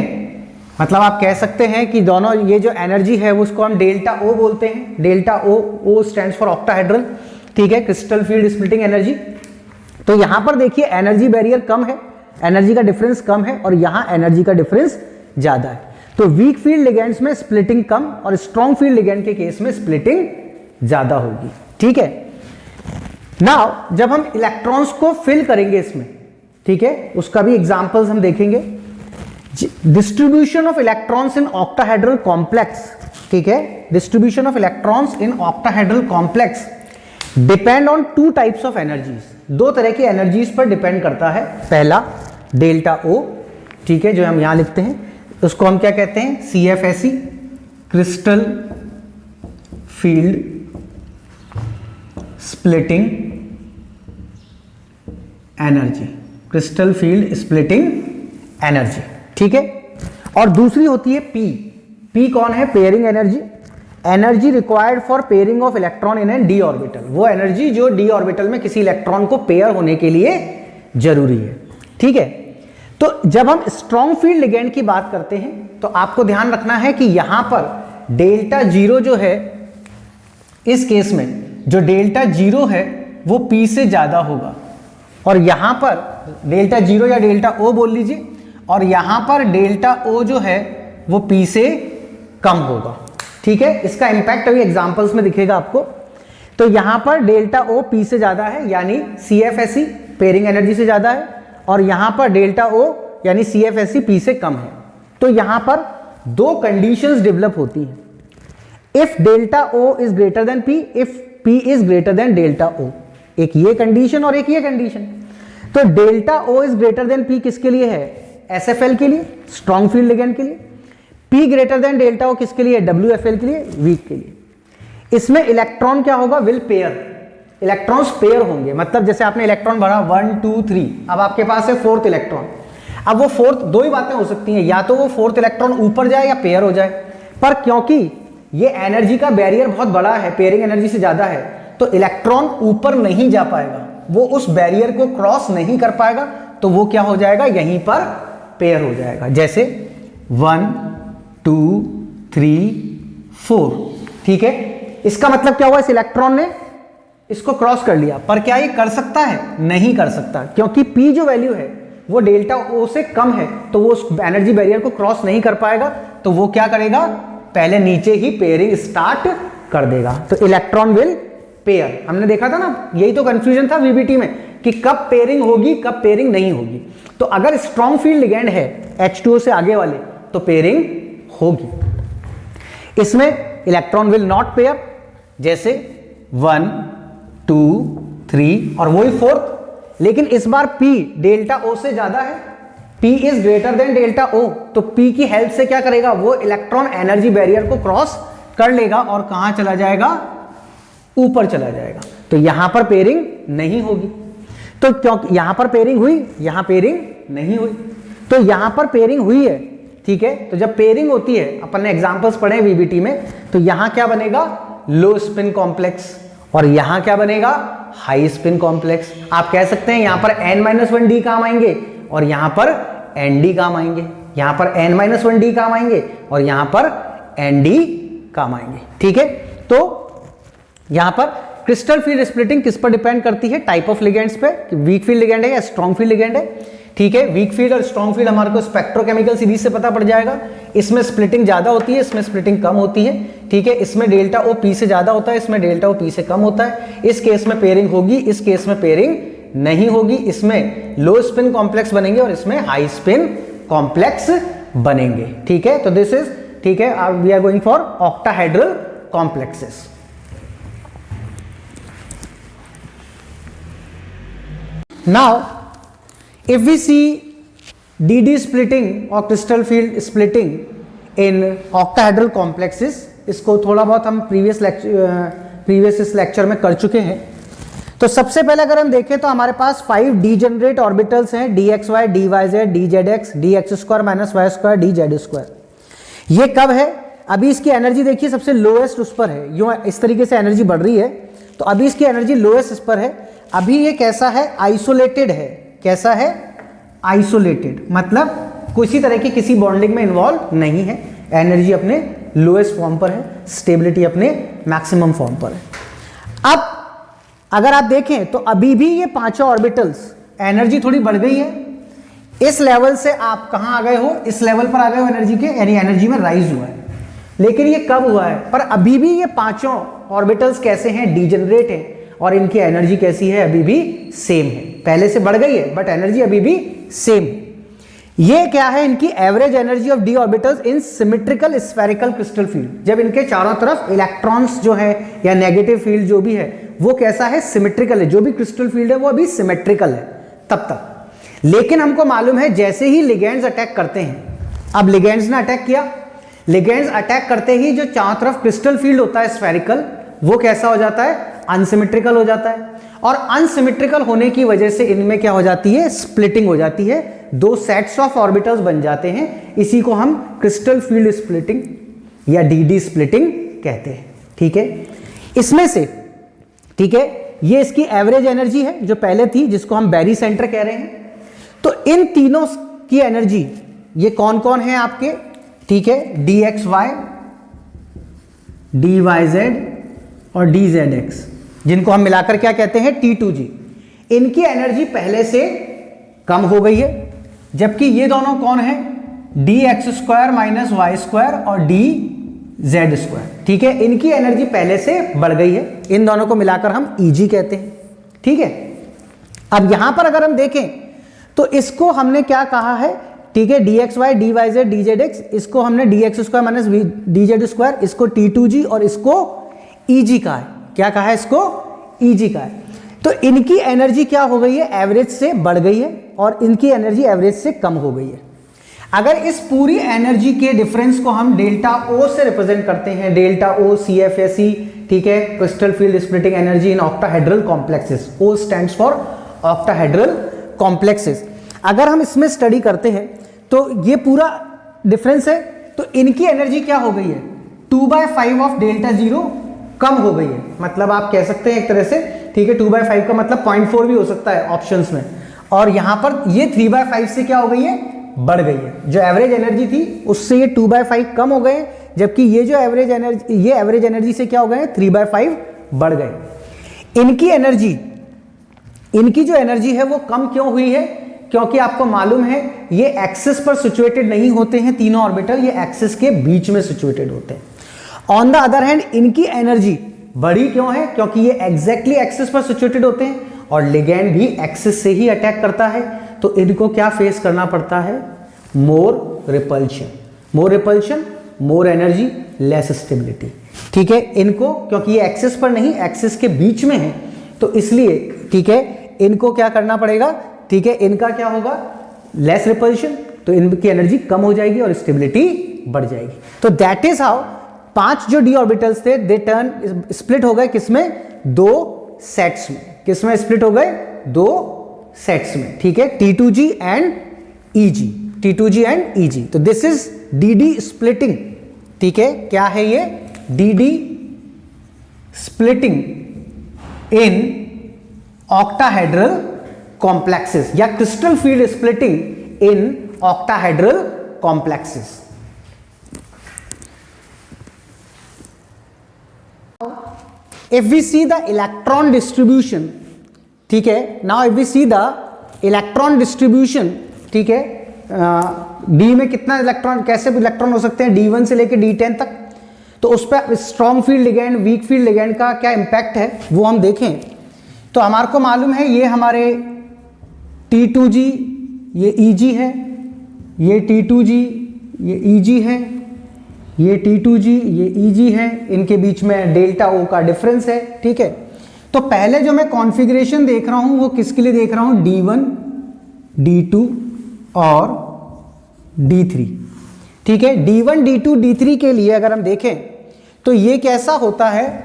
मतलब आप कह सकते हैं कि दोनों ये जो एनर्जी है उसको हम डेल्टा O बोलते हैं। Delta O stands for octahedral, ठीक है, क्रिस्टल फील्ड स्प्लिटिंग एनर्जी। तो यहां पर देखिए एनर्जी बैरियर कम है, एनर्जी का डिफरेंस कम है और यहां एनर्जी का डिफरेंस ज्यादा है। तो वीक फील्ड लिगेंड्स में स्प्लिटिंग कम और स्ट्रॉन्ग फील्ड लिगेंड के केस में स्प्लिटिंग ज्यादा होगी, ठीक है। नाउ जब हम इलेक्ट्रॉन्स को फिल करेंगे इसमें, ठीक है, उसका भी एग्जांपल्स हम देखेंगे। Distribution of electrons in octahedral complex, ठीक है, distribution of electrons in octahedral complex depend on two types of energies. दो तरह की एनर्जीज पर डिपेंड करता है। पहला डेल्टा O, ठीक है, जो हम यहां लिखते हैं उसको हम क्या कहते हैं? CFSE, crystal field splitting energy, crystal field splitting energy, ठीक है। और दूसरी होती है P, P कौन है? Pairing energy, energy required for pairing of electron in an D orbital, वो एनर्जी जो डी ऑर्बिटल में किसी इलेक्ट्रॉन को पेयर होने के लिए जरूरी है। ठीक है, तो जब हम स्ट्रॉन्ग फील्ड लिगेंड की बात करते हैं तो आपको ध्यान रखना है कि यहां पर डेल्टा जीरो जो है, इस केस में जो डेल्टा जीरो है वो P से ज्यादा होगा, और यहां पर डेल्टा जीरो या डेल्टा O बोल लीजिए, और यहां पर डेल्टा O जो है वो P से कम होगा। ठीक है, इसका इंपैक्ट अभी एग्जांपल्स में दिखेगा आपको। तो यहां पर डेल्टा O P से ज्यादा है यानी CFSE पेयरिंग एनर्जी से ज्यादा है, और यहां पर डेल्टा O यानी CFSE P से कम है। तो यहां पर दो कंडीशंस डेवलप होती हैं, if delta O is greater than P, if P is greater than delta O, एक ये कंडीशन और एक ये कंडीशन। तो delta O is greater than P किसके लिए है? SFL के लिए, स्ट्रॉन्ग फील्ड लिगेंड के लिए। P greater than delta O किसके लिए? WFL के लिए, वीक के लिए। इसमें इलेक्ट्रॉन क्या होगा? विल पेयर, इलेक्ट्रॉन्स पेयर होंगे। मतलब जैसे आपने इलेक्ट्रॉन भरा 1 2 3, अब आपके पास है फोर्थ इलेक्ट्रॉन। अब वो फोर्थ, दो ही बातें हो सकती हैं, या तो वो फोर्थ इलेक्ट्रॉन ऊपर जाए या पेयर हो जाए, पर क्योंकि ये एनर्जी का बैरियर बहुत बड़ा है, पेयरिंग एनर्जी से ज्यादा है, तो इलेक्ट्रॉन ऊपर नहीं जा पाएगा, वो उस बैरियर को क्रॉस नहीं कर पाएगा, तो वो क्या हो जाएगा? यहीं पर पेयर हो जाएगा। जैसे 1 2 3 4। ठीक है, इसका मतलब क्या हुआ? इस इलेक्ट्रॉन ने इसको क्रॉस कर लिया, पर क्या ये कर सकता है? नहीं कर सकता, क्योंकि P जो वैल्यू है वो डेल्टा O से कम है, तो वो उस एनर्जी बैरियर को क्रॉस नहीं कर पाएगा। तो वो क्या करेगा? पहले नीचे ही पेयरिंग स्टार्ट कर देगा, तो इलेक्ट्रॉन विल पेयर। हमने देखा था ना, यही तो कंफ्यूजन था VBT में कि कब पेयरिंग होगी, कब पेयरिंग नहीं होगी। तो अगर स्ट्रॉन्ग फील्ड लिगेंड है H2O से आगे वाले, तो पेयरिंग होगी। इसमें इलेक्ट्रॉन विल नॉट पेयर, जैसे 1 2 3 और वही फोर्थ। लेकिन इस बार P डेल्टा O से ज्यादा है, P is greater than delta O, तो P की हेल्प से क्या करेगा? वो इलेक्ट्रॉन एनर्जी बैरियर को क्रॉस कर लेगा और कहां चला जाएगा? ऊपर चला जाएगा। तो यहां पर पेयरिंग नहीं होगी। तो क्योंकि यहां पर पेयरिंग हुई, यहां पेयरिंग नहीं हुई, तो यहां पर पेयरिंग हुई है। ठीक है, तो जब पेयरिंग होती है, अपन ने एग्जांपल्स पढ़े VBT में, तो यहां क्या बनेगा? लो स्पिन कॉम्प्लेक्स, और यहां क्या बनेगा? High spin complex. आप कह सकते हैं यहां पर n-1d काम आएंगे और यहां पर nd काम आएंगे, यहां पर n-1d काम आएंगे और यहां पर nd काम आएंगे। ठीक है, तो यहां पर क्रिस्टल फील्ड स्प्लिटिंग किस पर डिपेंड करती है? टाइप ऑफ लिगेंड्स पे, कि वीक फील्ड लिगेंड है या स्ट्रॉन्ग फील्ड लिगेंड है। ठीक है, वीक फील्ड और स्ट्रॉन्ग फील्ड हमारे को स्पेक्ट्रोकेमिकल सीरीज से पता पड़ जाएगा। इसमें स्प्लिटिंग ज्यादा होती है, इसमें स्प्लिटिंग कम होती है। ठीक है, इसमें डेल्टा O P से ज्यादा होता है, इसमें डेल्टा O P से कम होता है। इस केस में पेयरिंग होगी, इस केस में पेयरिंग नहीं होगी। इसमें लो स्पिन कॉम्प्लेक्स बनेंगे और इसमें हाई स्पिन कॉम्प्लेक्स बनेंगे। ठीक है, तो दिस इज, ठीक है, we are going for octahedral complexes. Now, if we see DD splitting or crystal field splitting in octahedral complexes, इसको थोड़ा बहुत हम प्रीवियस इस लेक्चर में कर चुके हैं। तो सबसे पहले अगर हम देखें तो हमारे पास 5 डीजेनरेट ऑर्बिटल्स हैं, dxy, dyz, dzx, dx² - y² dz²। ये कब है? अभी इसकी एनर्जी देखिए सबसे लोएस्ट उस पर है, यूं इस तरीके से एनर्जी बढ़ रही है, तो अभी इसकी एनर्जी लोएस्ट इस पर है। अभी ये कैसा है? आइसोलेटेड है। कैसा है? आइसोलेटेड, मतलब किसी तरह की किसी बॉन्डिंग में इन्वॉल्व नहीं है, एनर्जी अपने लोएस्ट फॉर्म पर है, स्टेबिलिटी अपने मैक्सिमम फॉर्म पर है। अब अगर आप देखें तो अभी भी ये पांचों ऑर्बिटल्स एनर्जी थोड़ी बढ़ गई है, इस लेवल से आप कहां आ गए हो? इस लेवल पर आ गए हो एनर्जी के, यानी एनर्जी में राइज हुआ है। लेकिन ये कब हुआ है? पर अभी भी ये पांचों ऑर्बिटल्स कैसे हैं? डीजेनरेट हैं, और इनकी एनर्जी कैसी है? अभी भी सेम है। पहले से बढ़ गई है बट एनर्जी अभी भी सेम है। ये क्या है? इनकी average energy of D orbitals in symmetrical spherical crystal field. जब इनके चारों तरफ इलेक्ट्रॉन्स जो है या नेगेटिव फील्ड जो भी है वो कैसा है? सिमेट्रिकल है। जो भी क्रिस्टल फील्ड है वो अभी सिमेट्रिकल है तब तक। लेकिन हमको मालूम है जैसे ही लिगेंड्स अटैक करते हैं, अब लिगेंड्स ने अटैक किया, लिगेंड्स अटैक करते ही जो चारों तरफ क्रिस्टल फील्ड होता है स्फेरिकल, वो कैसा हो जाता है? अनसिमेट्रिकल हो जाता है। और अनसिमेट्रिकल होने की वजह से इनमें क्या हो जाती है? स्प्लिटिंग हो जाती है, दो सेट्स ऑफ ऑर्बिटल्स बन जाते हैं। इसी को हम क्रिस्टल फील्ड स्प्लिटिंग या डी स्प्लिटिंग कहते हैं। ठीक है, इसमें से, ठीक है, ये इसकी एवरेज एनर्जी है जो पहले थी, जिसको हम बैरी सेंटर कह रहे हैं। तो इन तीनों की एनर्जी ये कौन कौन है आपके, ठीक है, D X Y, D Y Z और डी जेड एक्स, जिनको हम मिलाकर क्या कहते हैं, T2G। इनकी एनर्जी पहले से कम हो गई है, जबकि ये दोनों कौन है, D X square minus Y square और डी जेड स्क्वायर। ठीक है, इनकी एनर्जी पहले से बढ़ गई है, इन दोनों को मिलाकर हम EG कहते हैं। ठीक है, अब यहां पर अगर हम देखें तो इसको हमने क्या कहा है, ठीक है, D X Y, D Y Z, D Z X, इसको हमने D X square minus D Z square, इसको T2G और इसको EG कहा है। क्या कहा है, इसको EG कहा है। तो इनकी एनर्जी क्या हो गई है, एवरेज से बढ़ गई है और इनकी एनर्जी एवरेज से कम हो गई है। अगर इस पूरी एनर्जी के डिफरेंस को हम डेल्टा O से रिप्रेजेंट करते हैं, डेल्टा O CFSE, ठीक है, crystal field splitting energy in octahedral complexes, O stands for octahedral complexes. अगर हम इसमें स्टडी करते हैं तो ये पूरा डिफरेंस है, तो इनकी एनर्जी क्या हो गई है, 2/5 ऑफ डेल्टा 0 कम हो गई है। मतलब आप कह सकते हैं एक तरह से, ठीक है, 2/5 का मतलब 0.4 भी हो सकता है ऑप्शंस में, और यहां पर ये 3/5 से क्या हो गई है, बढ़ गई है। जो एवरेज एनर्जी थी उससे ये 2/5 कम हो गए, जबकि ये जो एवरेज एनर्जी, ये एवरेज एनर्जी से क्या हो गए, 3/5 बढ़ गए। इनकी एनर्जी, इनकी जो एनर्जी है वो कम क्यों हुई है, क्योंकि आपको मालूम है ये एक्सिस पर सिचुएटेड नहीं होते हैं तीनों ऑर्बिटल, ये एक्सिस के बीच में सिचुएटेड होते हैं। ऑन द अदर हैंड इनकी एनर्जी बड़ी क्यों है, क्योंकि ये एग्जैक्टली एक्सिस पर सिचुएटेड होते हैं और लिगैंड भी एक्सिस से ही अटैक करता है, तो इनको क्या फेस करना पड़ता है, more repulsion. More repulsion, more energy, less stability. ठीक है, इनको क्योंकि ये एक्सिस पर नहीं, एक्सिस के बीच में है, तो इसलिए, ठीक है, इनको क्या करना पड़ेगा, ठीक है, इनका क्या होगा, लेस रिपल्शन, तो इनकी एनर्जी कम हो जाएगी और स्टेबिलिटी बढ़ जाएगी। तो दैट इज हाउ 5 जो डी ऑर्बिटल्स थे दे टर्न स्प्लिट हो गए, किसमें, 2 सेट्स में। किसमें स्प्लिट हो गए, 2 सेट्स में। ठीक है, T2G and EG, T2G and EG। तो दिस इज DD स्प्लिटिंग। ठीक है, क्या है ये, DD splitting in octahedral complexes या crystal field splitting in octahedral complexes. If we see the electron distribution, ठीक है, now if we see the electron distribution, ठीक है, D में कितना इलेक्ट्रॉन, कैसे इलेक्ट्रॉन हो सकते हैं, D1 से लेकर D10 तक, तो उस पर strong field ligand, weak field ligand का क्या इंपैक्ट है वो हम देखें। तो हमारे को मालूम है ये हमारे T2G, ये EG है, ये T2G, ये EG है, ये T2G, ये EG है, इनके बीच में डेल्टा O का डिफरेंस है। ठीक है, तो पहले जो मैं कॉन्फ़िगरेशन देख रहा हूं वो किसके लिए देख रहा हूं, D1, D2 और D3। ठीक है, D1, D2, D3 के लिए अगर हम देखें तो ये कैसा होता है,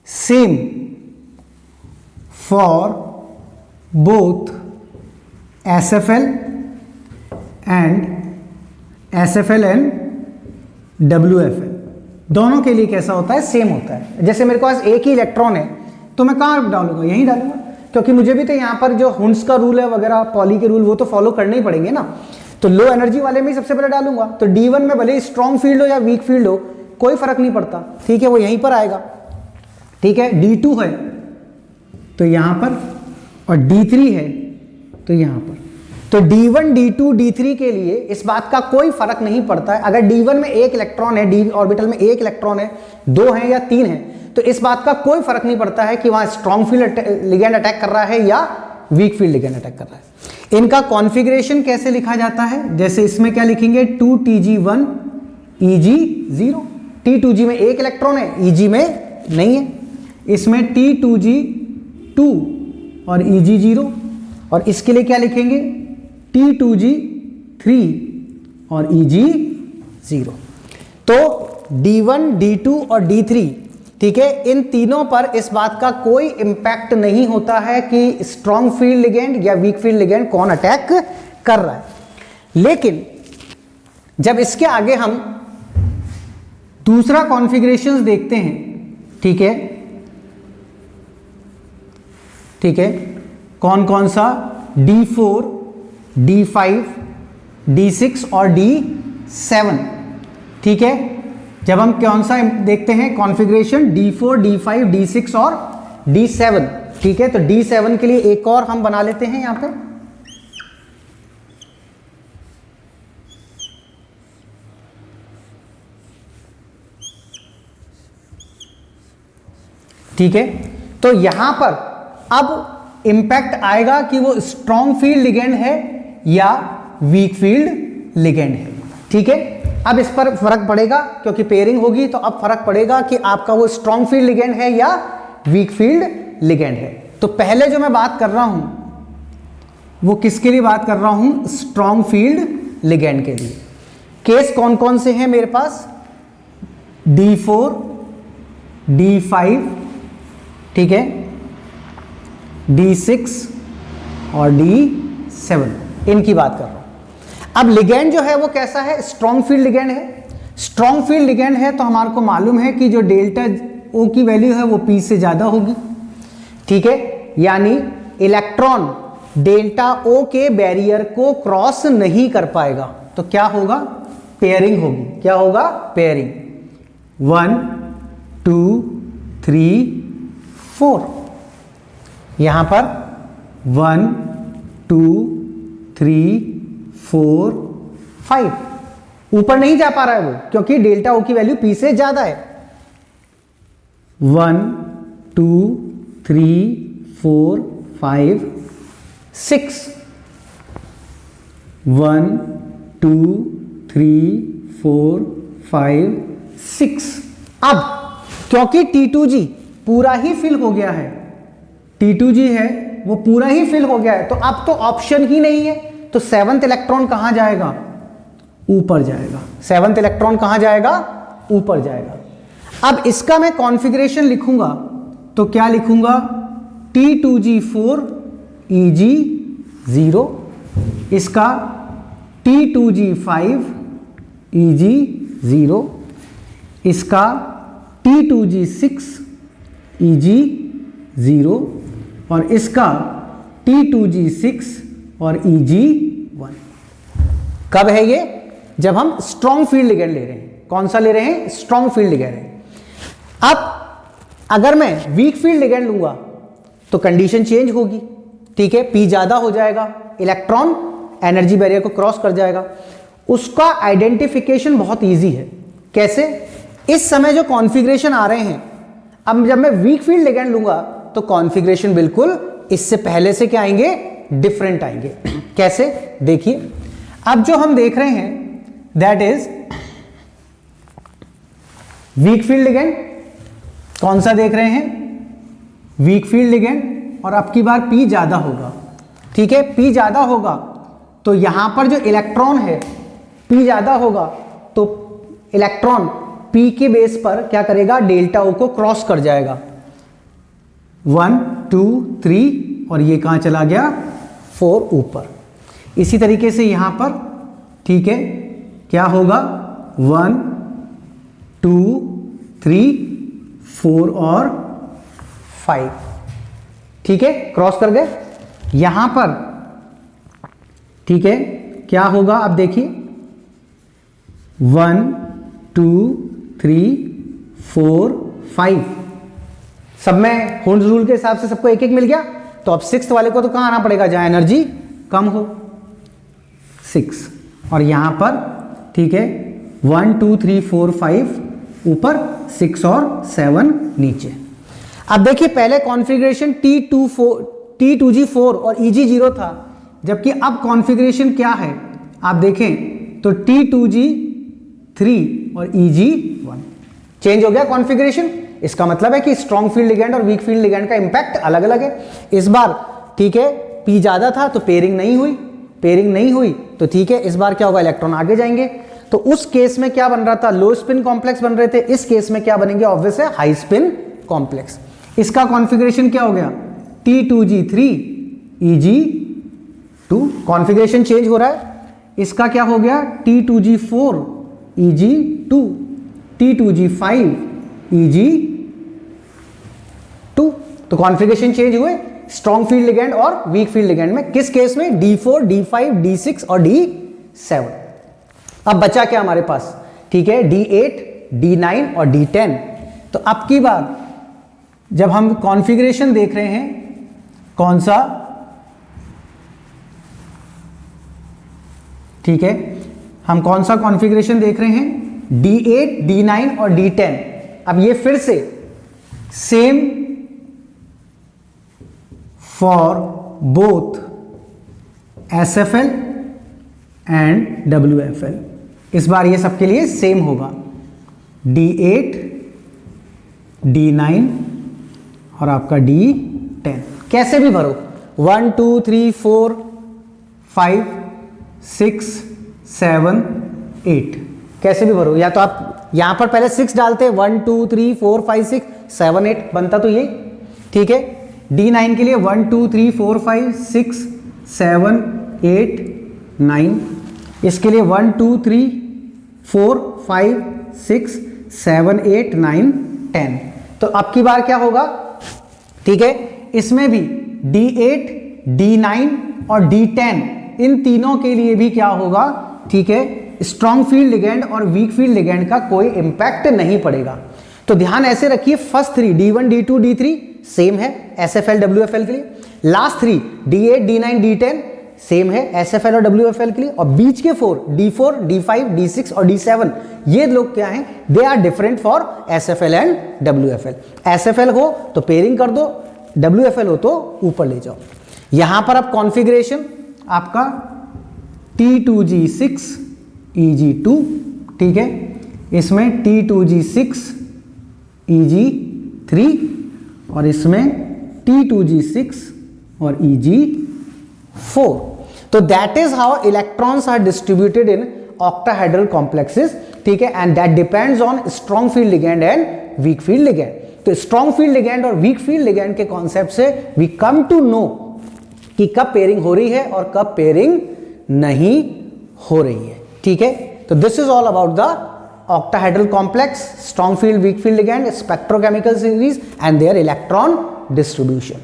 same for both SFL and WFL, दोनों के लिए कैसा होता है, सेम होता है। जैसे मेरे पास एक ही इलेक्ट्रॉन है तो मैं कहाँ डालूंगा, यहीं डालूंगा, क्योंकि मुझे भी तो यहाँ पर जो हुंस का रूल है वगैरह, पॉली के रूल, वो तो फॉलो करने ही पड़ेंगे ना। तो लो एनर्जी वाले में ही सबसे पहले डालूंगा। तो D1 में भले स्ट्रॉन्ग फील्ड हो या वीक फील्ड हो, कोई फर्क नहीं पड़ता। ठीक है, वो यहीं पर आएगा। ठीक है, D2 है तो यहां पर, और D3 है तो यहां पर। तो D1, D2, D3 के लिए इस बात का कोई फर्क नहीं पड़ता है। अगर D1 में एक इलेक्ट्रॉन है, D ऑर्बिटल में एक इलेक्ट्रॉन है, 2 है या 3 है, तो इस बात का कोई फर्क नहीं पड़ता है कि वहां स्ट्रॉन्ग फील्ड लिगैंड अटैक कर रहा है या वीक फील्ड लिगैंड अटैक कर रहा है। इनका कॉन्फ़िगरेशन कैसे लिखा जाता है, जैसे इसमें क्या लिखेंगे, 2Tg1 Eg0। T2G में एक इलेक्ट्रॉन है, Eg में नहीं है। इसमें T2G2 और Eg0, और इसके लिए क्या लिखेंगे, T2G3 और Eg0। तो D1, D2 और D3, ठीक है, इन तीनों पर इस बात का कोई इंपैक्ट नहीं होता है कि स्ट्रॉन्ग फील्ड लिगैंड या वीक फील्ड लिगैंड कौन अटैक कर रहा है। लेकिन जब इसके आगे हम दूसरा कॉन्फ़िगरेशंस देखते हैं, ठीक है, ठीक है, कौन कौन सा, D4, D5, D6 और D7, ठीक है। जब हम कौन सा देखते हैं कॉन्फ़िगरेशन, D4, D5, D6 और D7, ठीक है। तो D7 के लिए एक और हम बना लेते हैं यहां पे, ठीक है। तो यहां पर अब इंपैक्ट आएगा कि वो स्ट्रॉन्ग फील्ड लिगेंड है या वीक फील्ड लिगेंड है, ठीक है। अब इस पर फर्क पड़ेगा क्योंकि पेयरिंग होगी, तो अब फर्क पड़ेगा कि आपका वो स्ट्रॉन्ग फील्ड लिगेंड है या वीक फील्ड लिगेंड है। तो पहले जो मैं बात कर रहा हूं वो किसके लिए बात कर रहा हूं, स्ट्रॉन्ग फील्ड लिगेंड के लिए। केस कौन कौन से हैं मेरे पास, D4, D5, ठीक है, D6 और D7, इनकी बात कर रहा हूं। अब लिगेंड जो है वो कैसा है, स्ट्रॉन्ग फील्ड लिगेंड है। स्ट्रॉन्ग फील्ड लिगेंड है तो हमारे को मालूम है कि जो डेल्टा O की वैल्यू है वो P से ज्यादा होगी, ठीक है। यानी इलेक्ट्रॉन डेल्टा O के बैरियर को क्रॉस नहीं कर पाएगा, तो क्या होगा, पेयरिंग होगी। क्या होगा, पेयरिंग। 1 2 3 4, यहां पर 1 2 3 4 5, ऊपर नहीं जा पा रहा है वो क्योंकि डेल्टा O की वैल्यू P से ज्यादा है। 1 2 3 4 5 6, 1 2 3 4 5 6। अब क्योंकि T2G पूरा ही फिल हो गया है, T2G है वो पूरा ही फिल हो गया है, तो अब तो ऑप्शन ही नहीं है। तो 7th इलेक्ट्रॉन कहां जाएगा, ऊपर जाएगा। 7th इलेक्ट्रॉन कहां जाएगा, ऊपर जाएगा। अब इसका मैं कॉन्फ़िगरेशन लिखूंगा तो क्या लिखूंगा, T2G4 Eg0, इसका T2G5 Eg0, इसका T2G6 Eg0 और इसका T2G6 और Eg1। कब है ये, जब हम स्ट्रॉन्ग फील्ड लिगेंड ले रहे हैं। कौन सा ले रहे हैं, स्ट्रॉन्ग फील्ड लिगेंड है। अब अगर मैं वीक फील्ड लिगेंड लूंगा तो कंडीशन चेंज होगी, ठीक है। P ज्यादा हो जाएगा, इलेक्ट्रॉन एनर्जी बैरियर को क्रॉस कर जाएगा। उसका आइडेंटिफिकेशन बहुत इजी है। कैसे, इस समय जो कॉन्फ़िगरेशन आ रहे हैं, अब जब मैं वीक फील्ड लिगेंड लूंगा तो कॉन्फ़िगरेशन बिल्कुल इससे पहले से क्या आएंगे, डिफरेंट आएंगे। कैसे, देखिए, अब जो हम देख रहे हैं that is weak field ligand. कौन सा देख रहे हैं, वीक फील्ड लिगेंड, और अब की बार P ज्यादा होगा, ठीक है। P ज्यादा होगा तो यहां पर जो इलेक्ट्रॉन है, P ज्यादा होगा तो इलेक्ट्रॉन P के बेस पर क्या करेगा, डेल्टा O को क्रॉस कर जाएगा। 1 2 3 और ये कहां चला गया, 4 ऊपर। इसी तरीके से यहां पर, ठीक है, क्या होगा, 1 2 3 4 और 5, ठीक है, क्रॉस कर गए। यहां पर, ठीक है, क्या होगा, अब देखिए 1 2 3 4 5, सब में होल्ड रूल के हिसाब से सबको एक एक मिल गया। तो अब 6th वाले को तो कहां आना पड़ेगा, जहां एनर्जी कम हो, 6। और यहां पर, ठीक है, 1 2 3 4 5 ऊपर, 6 और 7 नीचे। अब देखिए, पहले कॉन्फ़िगरेशन T2G4 और Eg0 था, जबकि अब कॉन्फ़िगरेशन क्या है आप देखें तो T2G3 और Eg1 चेंज हो गया कॉन्फ़िगरेशन। इसका मतलब है कि स्ट्रॉन्ग फील्ड लिगेंड और वीक फील्ड लिगेंड का इंपैक्ट अलग अलग है। इस बार, ठीक है, P ज्यादा था तो पेयरिंग नहीं हुई, पेयरिंग नहीं हुई तो ठीक है, इस बार क्या होगा, इलेक्ट्रॉन आगे जाएंगे। तो उस केस में क्या बन रहा था, लो स्पिन कॉम्प्लेक्स बन रहे थे। इस केस में क्या बनेंगे, ऑब्वियस है हाई स्पिन कॉम्प्लेक्स। इसका कॉन्फ़िगरेशन क्या हो गया, T2G3 Eg2, कॉन्फ़िगरेशन चेंज हो रहा है। इसका क्या हो गया, T2G4 Eg2, T2G5 EG2। तो कॉन्फ़िगरेशन चेंज हुए स्ट्रॉन्ग फील्ड लिगेंड और वीक फील्ड लिगेंड में। किस केस में? D4, D5, D6 और D7। अब बचा क्या हमारे पास? ठीक है, D8, D9 और D10। तो अब की बार जब हम कॉन्फ़िगरेशन देख रहे हैं, कौन सा? ठीक है, हम कौन सा कॉन्फ़िगरेशन देख रहे हैं? D8, D9 और D10। अब ये फिर से same for both SFL and WFL। इस बार ये सबके लिए सेम होगा, D8, D9 और आपका D10। कैसे भी भरो, 1 2 3 4 5 6 7 8, कैसे भी भरो। या तो आप यहां पर पहले 6 डालते, 1 2 3 4 5 6 7 8 बनता तो ये। ठीक है, D9 के लिए 1 2 3 4 5 6 7 8 9, इसके लिए 1 2 3 4 5 6 7 8 9 10। तो अब की बार क्या होगा? ठीक है, इसमें भी D8, D9 और D10 इन तीनों के लिए भी क्या होगा? ठीक है, स्ट्रॉन्ग फील्ड लिगेंड और वीक फील्ड लिगेंड का कोई इंपैक्ट नहीं पड़ेगा। तो ध्यान ऐसे रखिए, first 3 D1, D2, D3 same है SFL, WFL के लिए। Last 3 D8, D9, D10 same है SFL और WFL के लिए। और बीच के 4 D4, D5, D6 और D7 ये लोग क्या हैं? They are different for SFL and WFL। SFL हो तो पेयरिंग कर दो, WFL हो तो ऊपर ले जाओ। यहां पर अब कॉन्फ़िगरेशन आपका T2G6 EG2। ठीक है, इसमें T2G6 EG3 और इसमें T2G6 और EG4। तो that is how electrons are distributed in octahedral complexes. ठीक है, and that depends on strong field ligand and weak field ligand. तो स्ट्रॉन्ग फील्ड लिगेंड और वीक फील्ड लिगेंड के कॉन्सेप्ट से वी कम टू नो कि कब पेयरिंग हो रही है और कब पेयरिंग नहीं हो रही है। ठीक है, तो this is all about the octahedral complex, strong field, weak field ligand, spectrochemical series and their electron distribution.